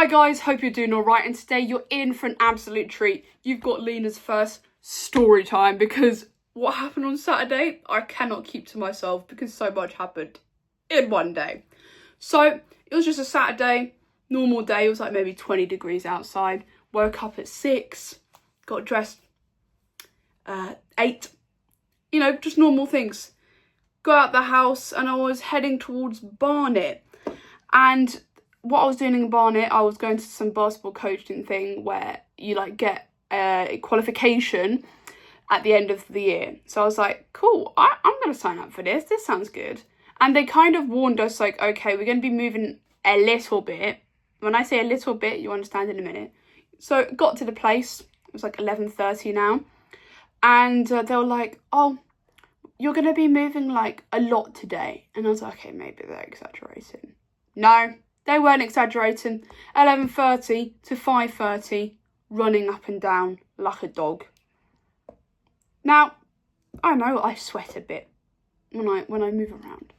Hi guys, hope you're doing alright, and today you're in for an absolute treat. You've got Lena's first story time, because what happened on Saturday, I cannot keep to myself because so much happened in one day. So, it was just a Saturday, normal day. It was like maybe 20 degrees outside. Woke up at 6, got dressed 8. You know, just normal things. Got out the house and I was heading towards Barnet. And what I was doing in Barnet, I was going to some basketball coaching thing where you like get a qualification at the end of the year. So I was like, cool, I'm going to sign up for this. This sounds good. And they kind of warned us like, okay, we're going to be moving a little bit. When I say a little bit, you understand in a minute. So got to the place. It was like 11:30 now. And they were like, oh, you're going to be moving like a lot today. And I was like, okay, maybe they're exaggerating. No, they weren't exaggerating. 11:30 to 5:30, running up and down like a dog. Now, I know I sweat a bit when I move around.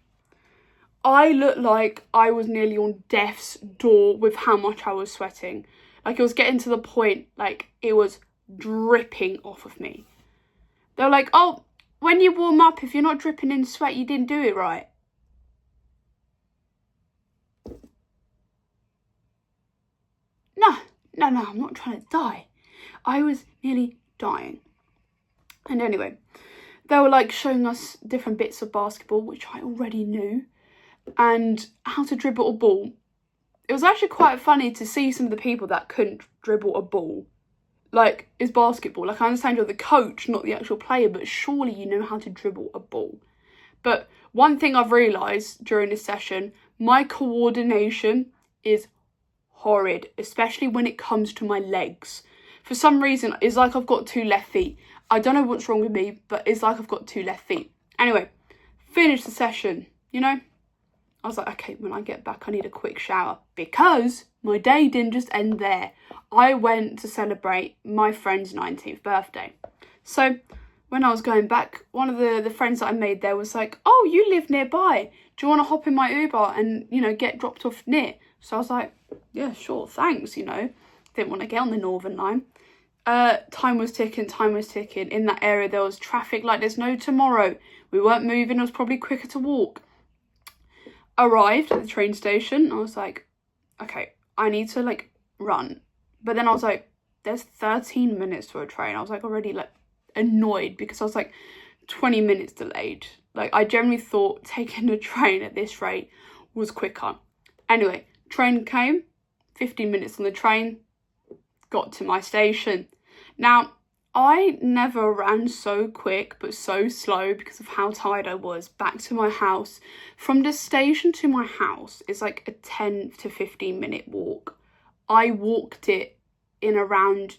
I looked like I was nearly on death's door with how much I was sweating. Like, it was getting to the point, like, it was dripping off of me. They were like, oh, when you warm up, if you're not dripping in sweat, you didn't do it right. No, I'm not trying to die. I was nearly dying. And anyway, they were like showing us different bits of basketball, which I already knew, and how to dribble a ball. It was actually quite funny to see some of the people that couldn't dribble a ball. Like, it's basketball. Like, I understand you're the coach, not the actual player, but surely you know how to dribble a ball. But one thing I've realised during this session, my coordination is horrid, especially when it comes to my legs. For some reason, it's like I've got 2 left feet. I don't know what's wrong with me, but it's like I've got 2 left feet. Anyway, finished the session, you know? I was like, okay, when I get back, I need a quick shower, because my day didn't just end there. I went to celebrate my friend's 19th birthday. So when I was going back, one of the friends that I made there was like, oh, you live nearby. Do you want to hop in my Uber and, you know, get dropped off near? So I was like, yeah, sure, thanks, you know. Didn't want to get on the Northern Line. Time was ticking. In that area, there was traffic like there's no tomorrow. We weren't moving. It was probably quicker to walk. Arrived at the train station. I was like, okay, I need to, like, run. But then I was like, there's 13 minutes to a train. I was, like, already, like, annoyed because I was, like, 20 minutes delayed. Like, I generally thought taking a train at this rate was quicker. Anyway, train came. 15 minutes on the train. Got to my station. Now, I never ran so quick but so slow because of how tired I was back to my house. From the station to my house is like a 10 to 15 minute walk. I walked it in around,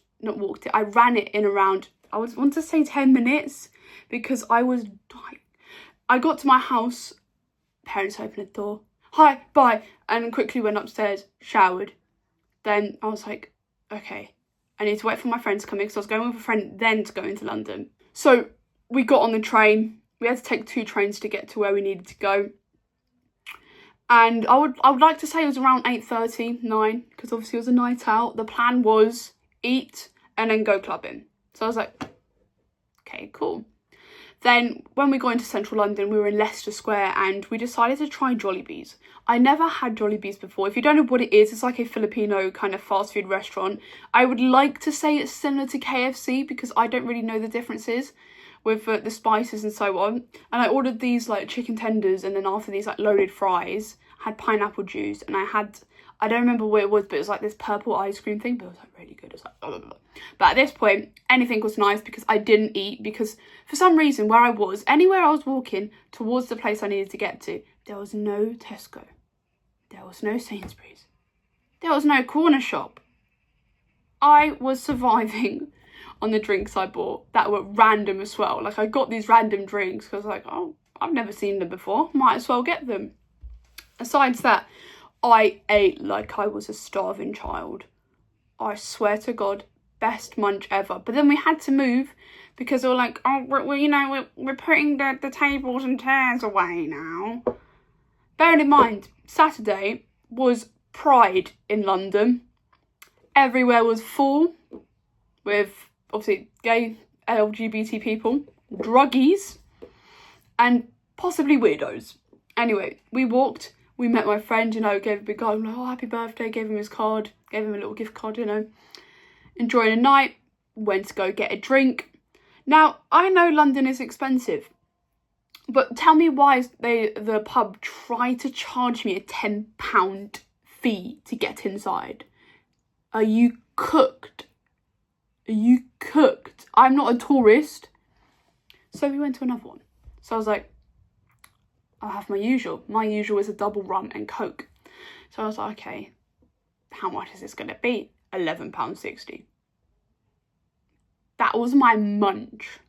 I ran it in around, I would want to say 10 minutes because I was dying. I got to my house, parents opened the door, hi, bye, and quickly went upstairs, showered. Then I was like, okay, I need to wait for my friends to come in because I was going with a friend then to go into London. So we got on the train. We had to take 2 trains to get to where we needed to go. And I would like to say it was around 8:30, 9, because obviously it was a night out. The plan was eat and then go clubbing. So I was like, okay, cool. Then when we got into central London, we were in Leicester Square and we decided to try Jollibee's. I never had Jollibee's before. If you don't know what it is, it's like a Filipino kind of fast food restaurant. I would like to say it's similar to KFC because I don't really know the differences with the spices and so on. And I ordered these like chicken tenders, and then after these like loaded fries, I had pineapple juice, and I don't remember what it was, but it was like this purple ice cream thing, but it was like really good. It was like, blah, blah, blah. But at this point, anything was nice because I didn't eat, because for some reason where I was, anywhere I was walking towards the place I needed to get to, there was no Tesco. There was no Sainsbury's. There was no corner shop. I was surviving on the drinks I bought that were random as well. Like, I got these random drinks because I was like, oh, I've never seen them before. Might as well get them. Besides that, I ate like I was a starving child. I swear to God, best munch ever. But then we had to move because they were like, oh, we're putting the tables and chairs away now. Bearing in mind, Saturday was Pride in London. Everywhere was full with, obviously, gay, LGBT people, druggies, and possibly weirdos. Anyway, we walked, we met my friend, you know, gave a big hug, like, oh, happy birthday, gave him his card, gave him a little gift card, you know. Enjoying the night, went to go get a drink. Now, I know London is expensive, but tell me why the pub tried to charge me a £10 fee to get inside. Are you cooked? Are you cooked? I'm not a tourist. So we went to another one. So I was like, I'll have my usual. My usual is a double rum and Coke. So I was like, okay, how much is this going to be? £11.60. That was my munch.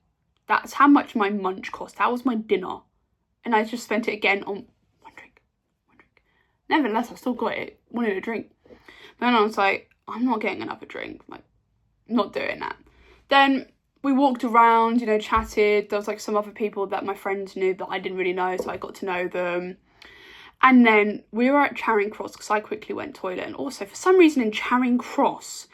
That's how much my munch cost. That was my dinner. And I just spent it again on one drink. Nevertheless, I still got it. Wanted a drink. Then I was like, I'm not getting another drink. Like, not doing that. Then we walked around, you know, chatted. There was like some other people that my friends knew that I didn't really know, so I got to know them. And then we were at Charing Cross because I quickly went toilet. And also, for some reason in Charing Cross,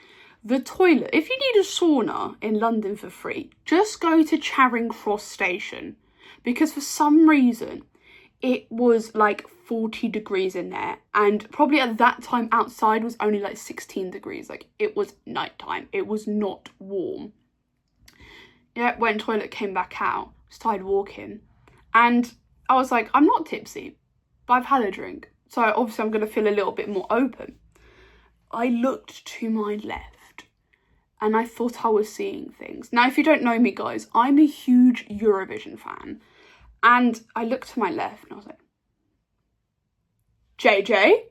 the toilet, if you need a sauna in London for free, just go to Charing Cross station. Because for some reason, it was like 40 degrees in there. And probably at that time outside was only like 16 degrees. Like, it was nighttime. It was not warm. Yeah, went toilet, came back out, started walking. And I was like, I'm not tipsy, but I've had a drink. So obviously I'm going to feel a little bit more open. I looked to my left and I thought I was seeing things. Now, if you don't know me, guys, I'm a huge Eurovision fan. And I looked to my left and I was like, JJ?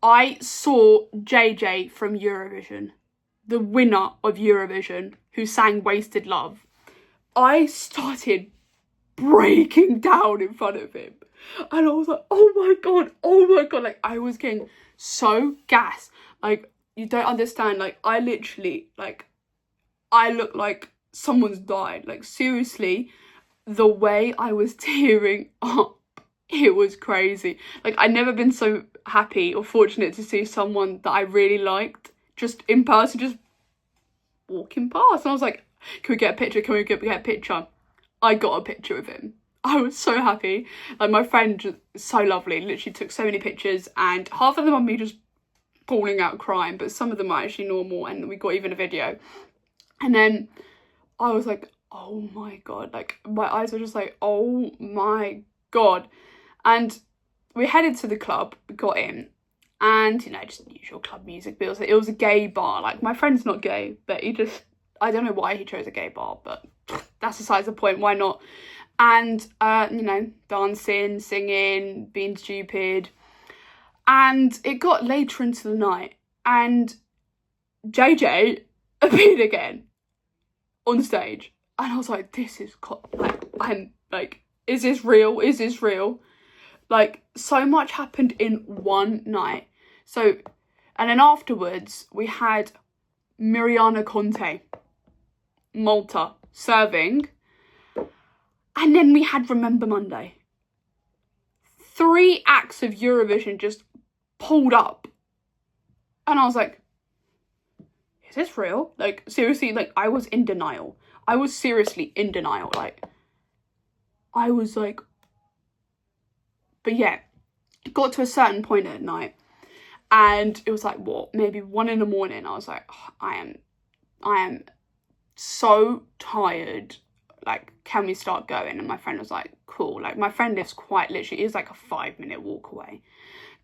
I saw JJ from Eurovision, the winner of Eurovision, who sang Wasted Love. I started breaking down in front of him. And I was like, oh my God. Like, I was getting so gassed. Like, you don't understand. Like, I literally, like, I look like someone's died. Like, seriously, the way I was tearing up, it was crazy. Like, I'd never been so happy or fortunate to see someone that I really liked just in person, just walking past. And I was like, can we get a picture? Can we get a picture? I got a picture of him. I was so happy. Like, my friend was so lovely, literally took so many pictures, and half of them are me just falling out crying, but some of them are actually normal, and we got even a video. And then I was like, oh my God, like, my eyes were just like, oh my God. And we headed to the club, got in, and, you know, just usual club music, but it was a gay bar. Like, my friend's not gay, but he just, I don't know why he chose a gay bar, but that's besides the point, why not? And, you know, dancing, singing, being stupid. And it got later into the night, and JJ appeared again on stage. And I was like, this is, like, I'm like, is this real? Is this real? Like, so much happened in one night. So, and then afterwards, we had Mariana Conte, Malta, serving. And then we had Remember Monday. 3 acts of Eurovision just pulled up. And I was like, is this real? Like, seriously, like, I was in denial. I was seriously in denial. Like, I was like, but yeah, it got to a certain point at night. And it was like, what, maybe 1 a.m. I was like, oh, I am so tired. Like, can we start going? And my friend was like, cool. Like, my friend lives quite literally, it was like a 5-minute walk away.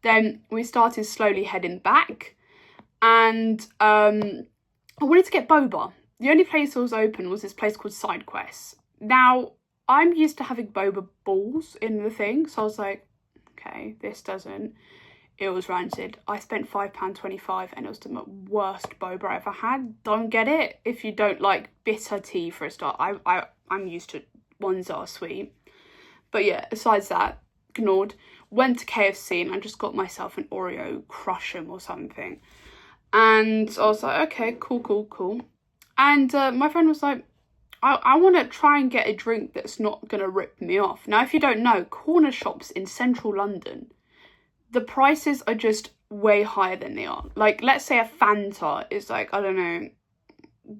Then we started slowly heading back. And I wanted to get boba. The only place that was open was this place called Side Quest. Now, I'm used to having boba balls in the thing. So I was like, okay, this doesn't. It was rancid. I spent £5.25 and it was the worst boba I ever had. Don't get it if you don't like bitter tea for a start. I'm used to ones that are sweet. But yeah, besides that, ignored. Went to KFC and I just got myself an Oreo Crush'em or something. And I was like, okay, cool. And my friend was like, I want to try and get a drink that's not going to rip me off. Now, if you don't know, corner shops in central London, the prices are just way higher than they are. Like, let's say a Fanta is like, I don't know,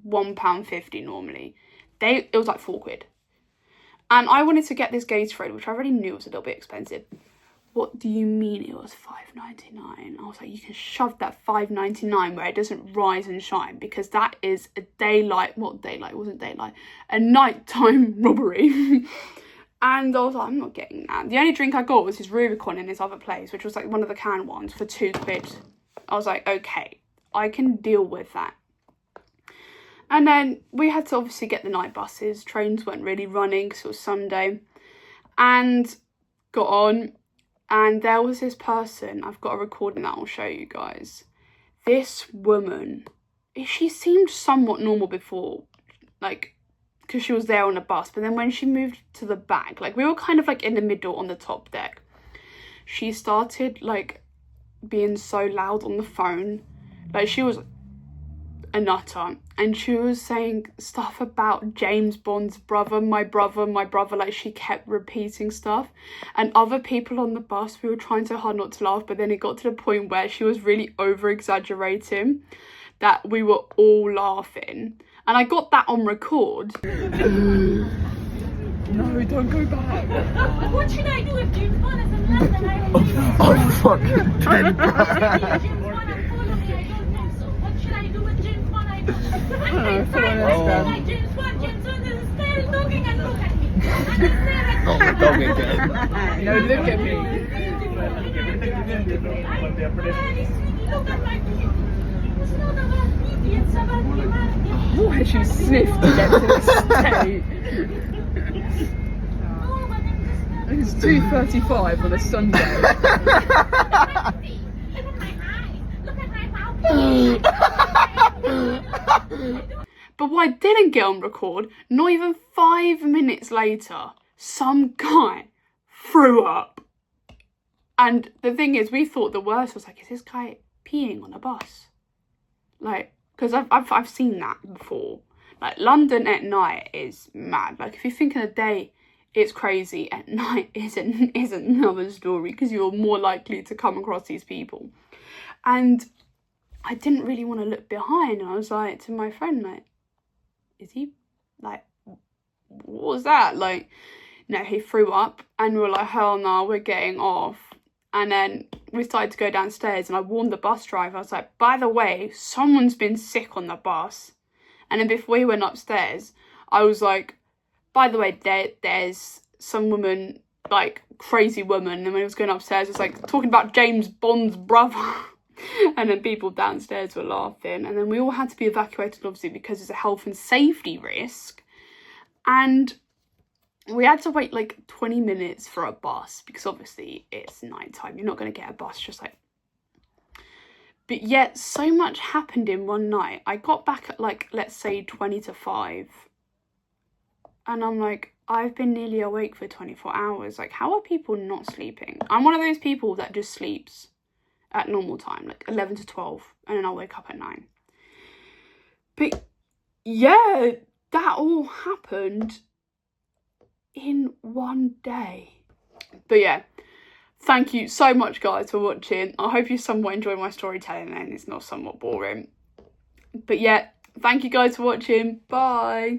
£1.50 normally. It was like £4. And I wanted to get this Gatorade, which I already knew was a little bit expensive. What do you mean it was £5.99? I was like, you can shove that £5.99 where it doesn't rise and shine, because that is a daylight, what daylight, it wasn't daylight, a nighttime robbery. And I was like, I'm not getting that. The only drink I got was his Rubicon in this other place, which was like one of the canned ones for £2. I was like, okay, I can deal with that. And then we had to obviously get the night buses. Trains weren't really running because it was Sunday. And got on. And there was this person. I've got a recording that I'll show you guys. This woman, she seemed somewhat normal before. Like, because she was there on a bus. But then when she moved to the back, like, we were kind of like in the middle on the top deck. She started like being so loud on the phone. Like, she was a nutter, and she was saying stuff about James Bond's brother, my brother, my brother. Like, she kept repeating stuff, and other people on the bus, we were trying so hard not to laugh, but then it got to the point where she was really over exaggerating that we were all laughing, and I got that on record. No, don't go back. What should I do if James Bond is in London? Oh fuck. James Bond and follow me, I don't think so. What should I do with James Bond? I don't know. I'm like James Bond is still looking and look at me. And he's staring. Oh, don't get that. No, look at me. Look at my feet. It's not about me, it's about humanity. What has she sniffed to get to this state? Oh, but I'm just It's 2:35 on a Sunday. Look at my eyes. Look at my mouth. But what I didn't get on record, not even 5 minutes later, some guy threw up. And the thing is, we thought the worst was like, is this guy peeing on a bus? Like, because I've seen that before. Like, London at night is mad. Like, if you think in the day it's crazy, at night is another story, because you're more likely to come across these people. And I didn't really want to look behind. And I was like to my friend, like, is he, like, what was that? Like, no, he threw up, and we were like, hell no, we're getting off. And then we started to go downstairs, and I warned the bus driver. I was like, by the way, someone's been sick on the bus. And then before we went upstairs, I was like, by the way, there's some woman, like, crazy woman. And when I was going upstairs, it was like talking about James Bond's brother. And then people downstairs were laughing. And then we all had to be evacuated, obviously, because it's a health and safety risk. And we had to wait like 20 minutes for a bus, because obviously it's nighttime. You're not going to get a bus just like... But yet, so much happened in one night. I got back at, like, let's say 20 to 5. And I'm like, I've been nearly awake for 24 hours. Like, how are people not sleeping? I'm one of those people that just sleeps at normal time, like 11 to 12. And then I'll wake up at 9. But yeah, that all happened in one day. But yeah, thank you so much, guys, for watching. I hope you somewhat enjoy my storytelling and it's not somewhat boring. But yeah, thank you guys for watching. Bye.